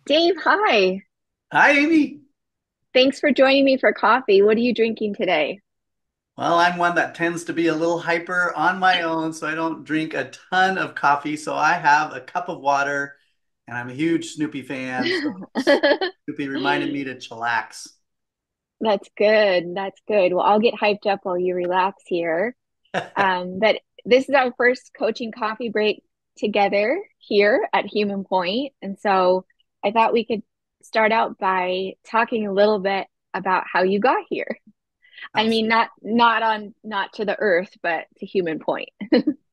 Dave, hi. Hi, Amy. Thanks for joining me for coffee. What are you drinking today? Well, I'm one that tends to be a little hyper on my own, so I don't drink a ton of coffee. So I have a cup of water, and I'm a huge Snoopy fan. So Snoopy reminded me to chillax. That's good. That's good. Well, I'll get hyped up while you relax here. But this is our first coaching coffee break together here at Human Point. And so I thought we could start out by talking a little bit about how you got here. I mean, Absolutely. not to the earth, but to Human Point.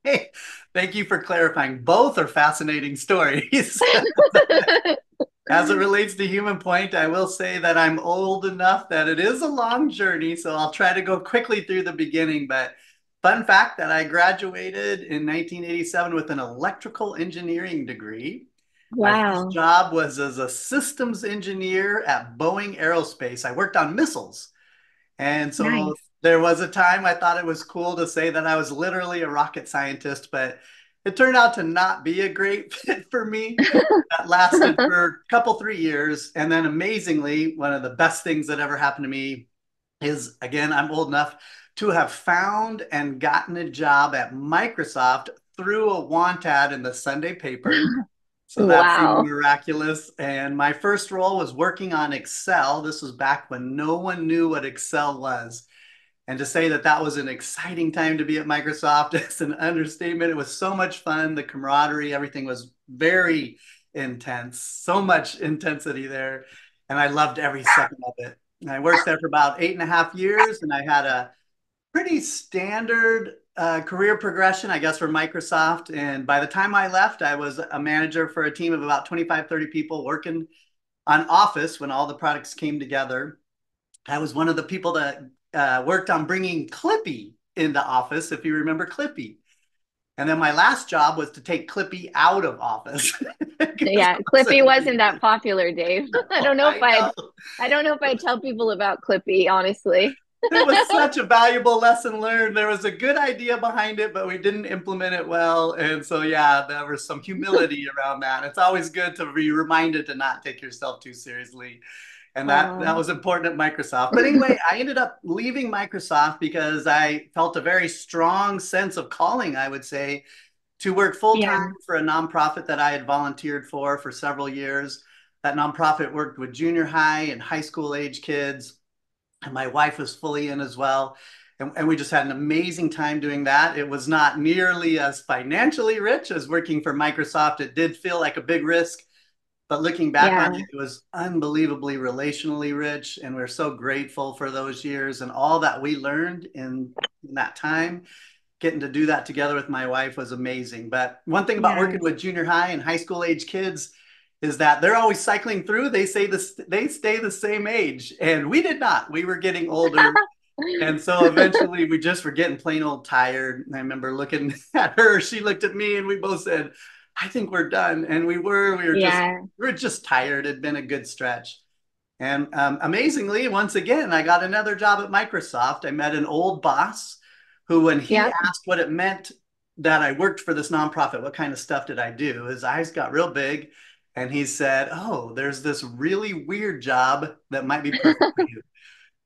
Hey, thank you for clarifying. Both are fascinating stories. As it relates to Human Point, I will say that I'm old enough that it is a long journey, so I'll try to go quickly through the beginning. But fun fact that I graduated in 1987 with an electrical engineering degree. My first Wow. job was as a systems engineer at Boeing Aerospace. I worked on missiles. And so Nice. there was a time I thought it was cool to say that I was literally a rocket scientist, but it turned out to not be a great fit for me. That lasted for a couple, 3 years. And then amazingly, one of the best things that ever happened to me is again, I'm old enough to have found and gotten a job at Microsoft through a want ad in the Sunday paper. So that seemed Wow. miraculous. And my first role was working on Excel. This was back when no one knew what Excel was. And to say that that was an exciting time to be at Microsoft is an understatement. It was so much fun. The camaraderie, everything was very intense, so much intensity there. And I loved every second of it. And I worked there for about 8.5 years, and I had a pretty standard career progression, I guess, for Microsoft. And by the time I left, I was a manager for a team of about 25, 30 people working on Office when all the products came together. I was one of the people that worked on bringing Clippy into Office, if you remember Clippy. And then my last job was to take Clippy out of Office because Yeah, it Clippy wasn't wasn't very that good. popular, Dave. No, I know. I don't know if I'd tell people about Clippy, honestly. It was such a valuable lesson learned. There was a good idea behind it, but we didn't implement it well. And so, yeah, there was some humility around that. It's always good to be reminded to not take yourself too seriously. And that Oh, was important at Microsoft. But anyway, I ended up leaving Microsoft because I felt a very strong sense of calling, I would say, to work full time yeah, for a nonprofit that I had volunteered for several years. That nonprofit worked with junior high and high school age kids, and my wife was fully in as well. And we just had an amazing time doing that. It was not nearly as financially rich as working for Microsoft. It did feel like a big risk, but looking back on it, yeah, it was unbelievably relationally rich. And we're so grateful for those years and all that we learned in that time. Getting to do that together with my wife was amazing. But one thing about working yes. with junior high and high school age kids is that they're always cycling through. They say this, they stay the same age, and we did not. We were getting older, and so eventually we just were getting plain old tired. And I remember looking at her, she looked at me, and we both said, I think we're done. And Yeah, we were just tired. It'd been a good stretch. And amazingly, once again, I got another job at Microsoft. I met an old boss who, when he yeah. asked what it meant that I worked for this nonprofit, what kind of stuff did I do, his eyes got real big. And he said, Oh, there's this really weird job that might be perfect for you.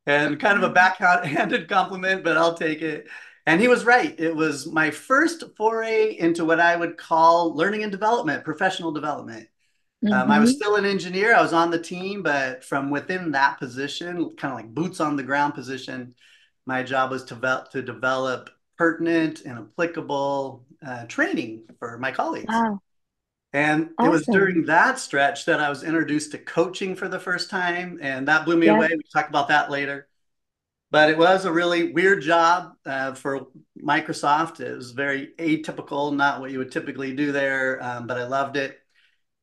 And kind of a backhanded compliment, but I'll take it. And he was right. It was my first foray into what I would call learning and development, professional development. I was Mm-hmm. still an engineer. I was on the team, but from within that position, kind of like boots on the ground position, my job was to develop pertinent and applicable training for my colleagues. Wow, And it was awesome. during that stretch that I was introduced to coaching for the first time, and that blew me Yeah, away. We can talk about that later. But it was a really weird job for Microsoft. It was very atypical, not what you would typically do there, but I loved it.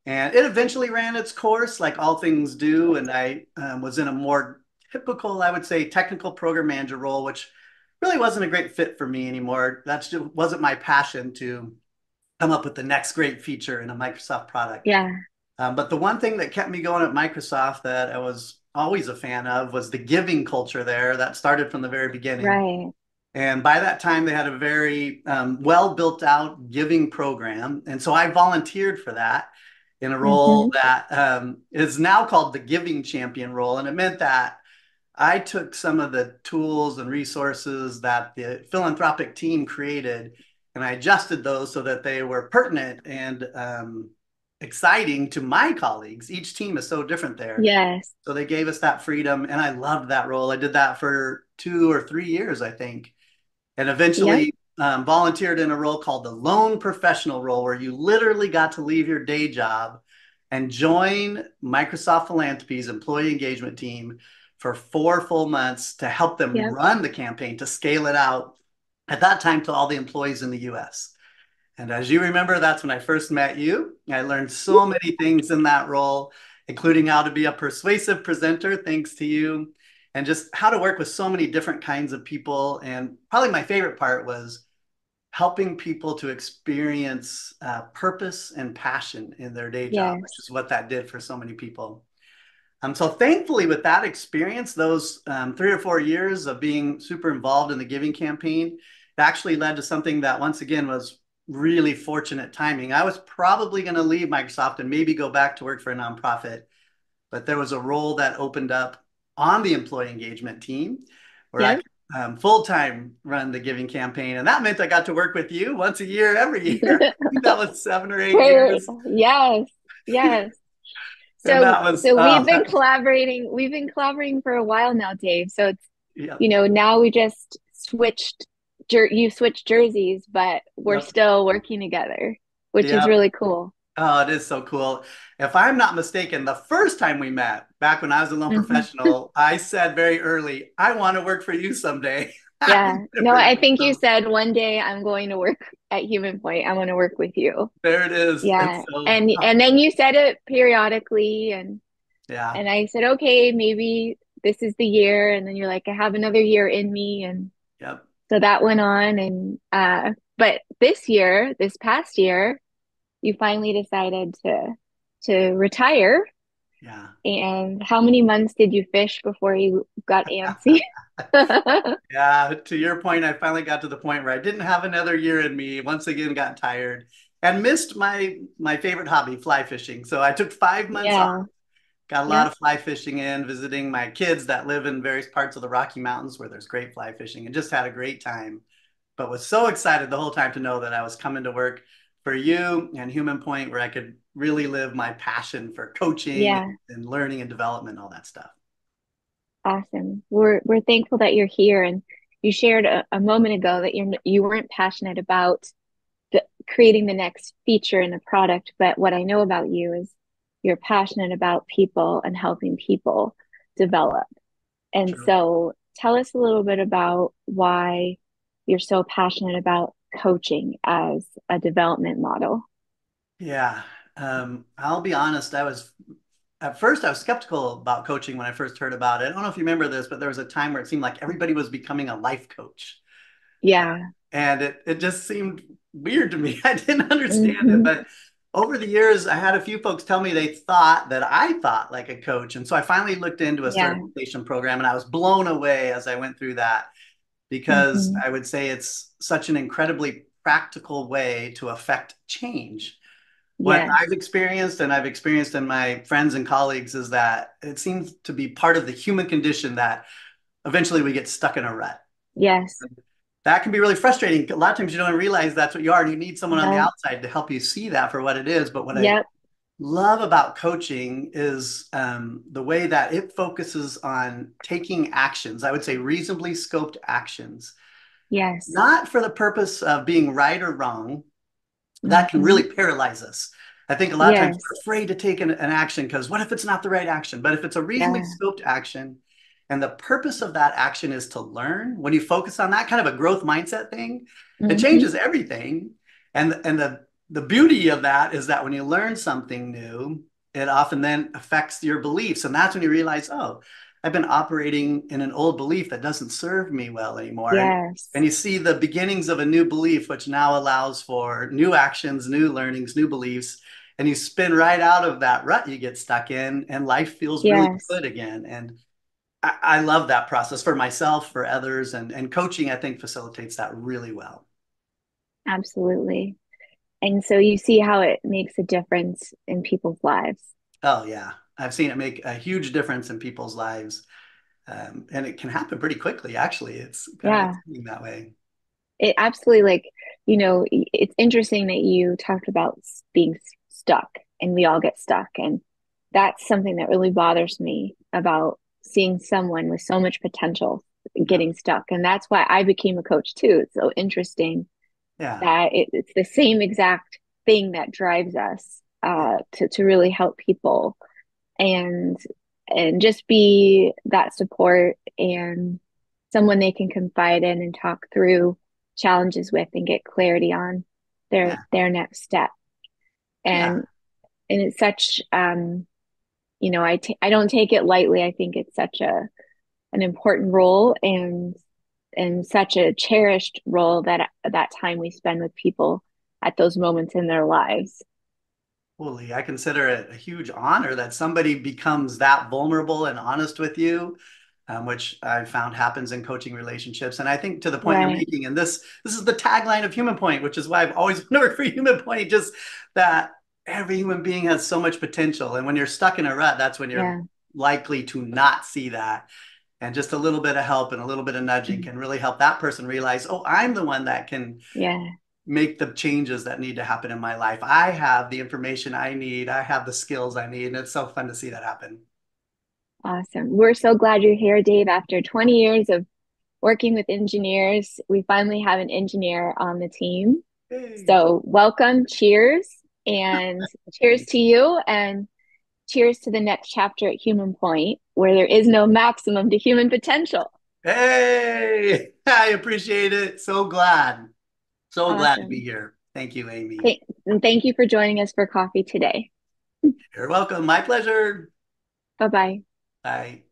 And it eventually ran its course, like all things do. And I was in a more typical, I would say, technical program manager role, which really wasn't a great fit for me anymore. That just wasn't my passion to come up with the next great feature in a Microsoft product. yeah, But the one thing that kept me going at Microsoft that I was always a fan of was the giving culture there that started from the very beginning. right. And by that time, they had a very well built out giving program. And so I volunteered for that. in a role Hmm. that is now called the giving champion role. And it meant that I took some of the tools and resources that the philanthropic team created and I adjusted those so that they were pertinent and exciting to my colleagues. Each team is so different there. Yes. So they gave us that freedom, and I loved that role. I did that for 2 or 3 years, I think, and Yep. eventually volunteered in a role called the lone professional role, where you literally got to leave your day job and join Microsoft Philanthropy's employee engagement team for 4 full months to help them Yep. run the campaign to scale it out at that time to all the employees in the US. And as you remember, that's when I first met you. I learned so many things in that role, including how to be a persuasive presenter, thanks to you, and just how to work with so many different kinds of people. And probably my favorite part was helping people to experience purpose and passion in their day job, which Yes. is what that did for so many people. So thankfully, with that experience, those 3 or 4 years of being super involved in the giving campaign, it actually led to something that once again was really fortunate timing. I was probably going to leave Microsoft and maybe go back to work for a nonprofit, but there was a role that opened up on the employee engagement team where I Yep. could full time run the giving campaign. And that meant I got to work with you once a year, every year. I think that was 7 or 8 For years. yes. Yes. And So that was, so we've been collaborating for a while now, Dave. So it's, yeah, now we just switched you switched jerseys, but we're yep, still working together, which is yep. really cool. Oh, it is so cool. If I'm not mistaken, the first time we met, back when I was a lone Hmm. professional, I said very early, I want to work for you someday. I Yeah. No, remember I that. think you So said one day I'm going to work at Human Point. I want to work with you. there it is. And Yeah. so, And then you said it periodically, yeah, and I said, okay, maybe this is the year. And then you're like, I have another year in me. And yep, so that went on. And but this year, this past year, you finally decided to retire. yeah. And how many months did you fish before you got antsy? Yeah, to your point, I finally got to the point where I didn't have another year in me. Once again, got tired and missed my favorite hobby, fly fishing. So I took 5 months off, Yeah. got a lot Yep. of fly fishing in, visiting my kids that live in various parts of the Rocky Mountains where there's great fly fishing, and just had a great time. But was so excited the whole time to know that I was coming to work for you and Human Point, where I could really live my passion for coaching Yeah. and learning and development, all that stuff. Awesome. We're thankful that you're here, and you shared a moment ago that you weren't passionate about creating the next feature in the product, but what I know about you is you're passionate about people and helping people develop. And True. so tell us a little bit about why you're so passionate about coaching as a development model. Yeah. I'll be honest, at first I was skeptical about coaching when I first heard about it. I don't know if you remember this, but there was a time where it seemed like everybody was becoming a life coach. Yeah. And it just seemed weird to me. I didn't understand it. Hmm. But over the years, I had a few folks tell me they thought that I thought like a coach. And so I finally looked into a Yeah. certification program and I was blown away as I went through that because Hmm. I would say it's such an incredibly practical way to affect change. What Yes. I've experienced and I've experienced in my friends and colleagues is that it seems to be part of the human condition that eventually we get stuck in a rut. Yes. That can be really frustrating. A lot of times you don't realize that's what you are, and you need someone on the No. outside to help you see that for what it is. But what I Yep. love about coaching is the way that it focuses on taking actions. I would say reasonably scoped actions, Yes. not for the purpose of being right or wrong, that can Hmm. really paralyze us. I think a lot of times we're Yes. afraid to take an action because what if it's not the right action? But if it's a reasonably Yeah. scoped action and the purpose of that action is to learn, when you focus on that kind of a growth mindset thing, it Hmm. changes everything. And the beauty of that is that when you learn something new, it often then affects your beliefs. And that's when you realize, oh, I've been operating in an old belief that doesn't serve me well anymore. And Yes. you see the beginnings of a new belief, which now allows for new actions, new learnings, new beliefs. And you spin right out of that rut you get stuck in, and life feels really Yes. good again. And I love that process for myself, for others, and coaching, I think, facilitates that really well. Absolutely. And so you see how it makes a difference in people's lives. Oh, yeah. I've seen it make a huge difference in people's lives. And it can happen pretty quickly, actually. It's kind of Yeah, exciting that way. it absolutely it's interesting that you talked about being stuck and we all get stuck. And that's something that really bothers me about seeing someone with so much potential Yeah. getting stuck. And that's why I became a coach too. It's so interesting Yeah. that it's the same exact thing that drives us to really help people and just be that support and someone they can confide in and talk through challenges with and get clarity on Yeah. their next step. Yeah. And it's such I don't take it lightly. I think it's such a an important role and such a cherished role that time we spend with people at those moments in their lives. Holy, I consider it a huge honor that somebody becomes that vulnerable and honest with you, which I found happens in coaching relationships. And I think to the point you're Right. making, and this is the tagline of Human Point, which is why I've always wanted to work for Human Point, just that every human being has so much potential. And when you're stuck in a rut, that's when you're Yeah. likely to not see that. And just a little bit of help and a little bit of nudging can really help that person realize, oh, I'm the one that can Yeah. make the changes that need to happen in my life. I have the information I need. I have the skills I need. And it's so fun to see that happen. Awesome. We're so glad you're here, Dave. After 20 years of working with engineers, we finally have an engineer on the team. Hey, So, welcome, cheers, and cheers thanks. to you, and cheers to the next chapter at Human Point, where there is no maximum to human potential. Hey, I appreciate it. So glad. So glad to be Awesome. here. Thank you, Amy. And thank you for joining us for coffee today. You're welcome. My pleasure. Bye bye. Bye.